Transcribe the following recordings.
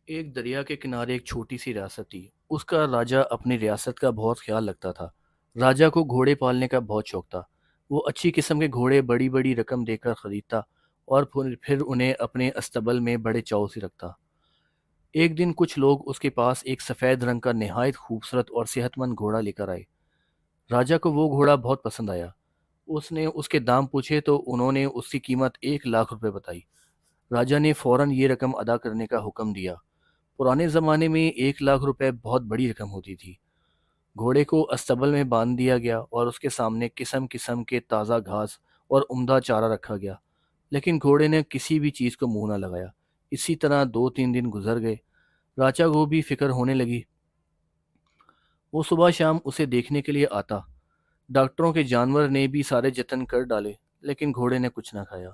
ایک دریا کے کنارے ایک چھوٹی سی ریاست تھی۔ اس کا راجہ اپنی ریاست کا بہت خیال رکھتا تھا۔ راجہ کو گھوڑے پالنے کا بہت شوق تھا۔ وہ اچھی قسم کے گھوڑے بڑی بڑی رقم دے کر خریدتا اور پھر انہیں اپنے استبل میں بڑے چاؤ سے رکھتا۔ ایک دن کچھ لوگ اس کے پاس ایک سفید رنگ کا نہایت خوبصورت اور صحت مند گھوڑا لے کر آئے۔ راجہ کو وہ گھوڑا بہت پسند آیا۔ اس نے اس کے دام پوچھے تو انہوں نے اس کی قیمت 1 لاکھ روپے بتائی۔ راجہ نے فوراً یہ رقم ادا کرنے کا حکم دیا۔ پرانے زمانے میں 1 لاکھ روپے بہت بڑی رقم ہوتی تھی۔ گھوڑے کو استبل میں باندھ دیا گیا اور اس کے سامنے قسم قسم کے تازہ گھاس اور عمدہ چارہ رکھا گیا، لیکن گھوڑے نے کسی بھی چیز کو منہ نہ لگایا۔ اسی طرح 2 3 دن گزر گئے۔ راجا کو بھی فکر ہونے لگی۔ وہ صبح شام اسے دیکھنے کے لیے آتا۔ ڈاکٹروں کے جانور نے بھی سارے جتن کر ڈالے، لیکن گھوڑے نے کچھ نہ کھایا۔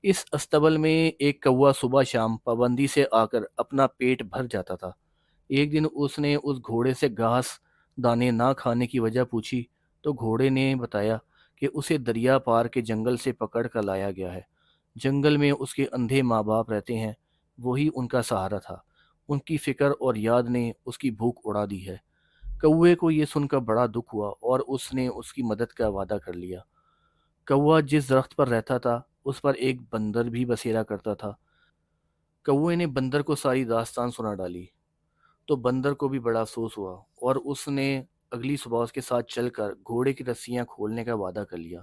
اس استبل میں ایک کوا صبح شام پابندی سے آ کر اپنا پیٹ بھر جاتا تھا۔ ایک دن اس نے اس گھوڑے سے گھاس دانے نہ کھانے کی وجہ پوچھی تو گھوڑے نے بتایا کہ اسے دریا پار کے جنگل سے پکڑ کر لایا گیا ہے۔ جنگل میں اس کے اندھے ماں باپ رہتے ہیں، وہی ان کا سہارا تھا۔ ان کی فکر اور یاد نے اس کی بھوک اڑا دی ہے۔ کوے کو یہ سن کر بڑا دکھ ہوا اور اس نے اس کی مدد کا وعدہ کر لیا۔ کوا جس درخت پر رہتا تھا اس پر ایک بندر بھی بسیرا کرتا تھا۔ کوے نے بندر کو ساری داستان سنا ڈالی تو بندر کو بھی بڑا افسوس ہوا اور اس نے اگلی صبح اس کے ساتھ چل کر گھوڑے کی رسیاں کھولنے کا وعدہ کر لیا۔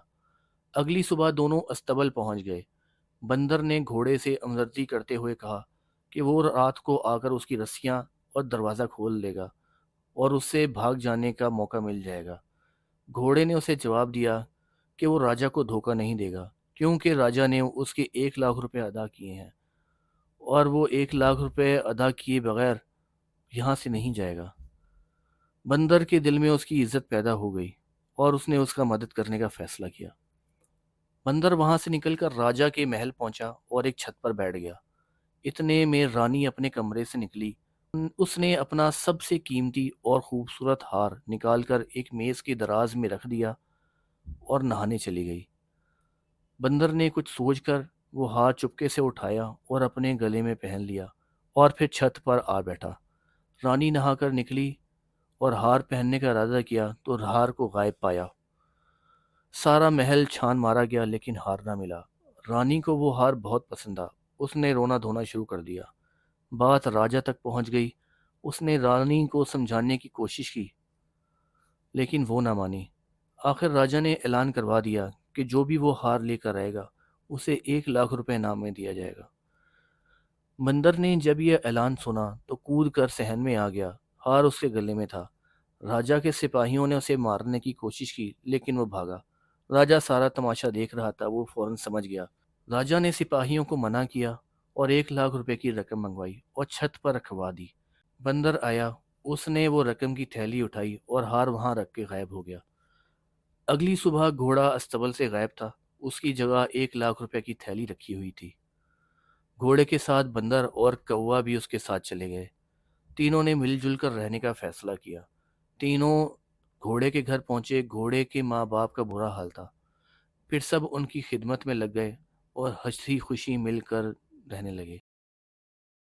اگلی صبح دونوں استبل پہنچ گئے۔ بندر نے گھوڑے سے ہمدردی کرتے ہوئے کہا کہ وہ رات کو آ کر اس کی رسیاں اور دروازہ کھول دے گا اور اس سے بھاگ جانے کا موقع مل جائے گا۔ گھوڑے نے اسے جواب دیا کہ وہ راجہ کو دھوکہ نہیں دے گا، کیونکہ راجہ نے اس کے 1 لاکھ روپے ادا کیے ہیں اور وہ 1 لاکھ روپے ادا کیے بغیر یہاں سے نہیں جائے گا۔ بندر کے دل میں اس کی عزت پیدا ہو گئی اور اس نے اس کا مدد کرنے کا فیصلہ کیا۔ بندر وہاں سے نکل کر راجہ کے محل پہنچا اور ایک چھت پر بیٹھ گیا۔ اتنے میں رانی اپنے کمرے سے نکلی۔ اس نے اپنا سب سے قیمتی اور خوبصورت ہار نکال کر ایک میز کے دراز میں رکھ دیا اور نہانے چلی گئی۔ بندر نے کچھ سوچ کر وہ ہار چپکے سے اٹھایا اور اپنے گلے میں پہن لیا اور پھر چھت پر آ بیٹھا۔ رانی نہا کر نکلی اور ہار پہننے کا ارادہ کیا تو ہار کو غائب پایا۔ سارا محل چھان مارا گیا لیکن ہار نہ ملا۔ رانی کو وہ ہار بہت پسند آیا۔ اس نے رونا دھونا شروع کر دیا۔ بات راجہ تک پہنچ گئی۔ اس نے رانی کو سمجھانے کی کوشش کی لیکن وہ نہ مانی۔ آخر راجہ نے اعلان کروا دیا کہ جو بھی وہ ہار لے کر آئے گا اسے 1 لاکھ روپے انعام میں دیا جائے گا۔ بندر نے جب یہ اعلان سنا تو کود کر صحن میں آ گیا۔ ہار اس کے گلے میں تھا۔ راجہ کے سپاہیوں نے اسے مارنے کی کوشش کی لیکن وہ بھاگا۔ راجہ سارا تماشا دیکھ رہا تھا۔ وہ فوراً سمجھ گیا۔ راجہ نے سپاہیوں کو منع کیا اور 1 لاکھ روپے کی رقم منگوائی اور چھت پر رکھوا دی۔ بندر آیا، اس نے وہ رقم کی تھیلی اٹھائی اور ہار وہاں رکھ کے غائب ہو گیا۔ اگلی صبح گھوڑا استبل سے غائب تھا۔ اس کی جگہ 1 لاکھ روپے کی تھیلی رکھی ہوئی تھی۔ گھوڑے کے ساتھ بندر اور کوا بھی اس کے ساتھ چلے گئے۔ تینوں نے مل جل کر رہنے کا فیصلہ کیا۔ تینوں گھوڑے کے گھر پہنچے۔ گھوڑے کے ماں باپ کا برا حال تھا۔ پھر سب ان کی خدمت میں لگ گئے اور ہنسی خوشی مل کر رہنے لگے۔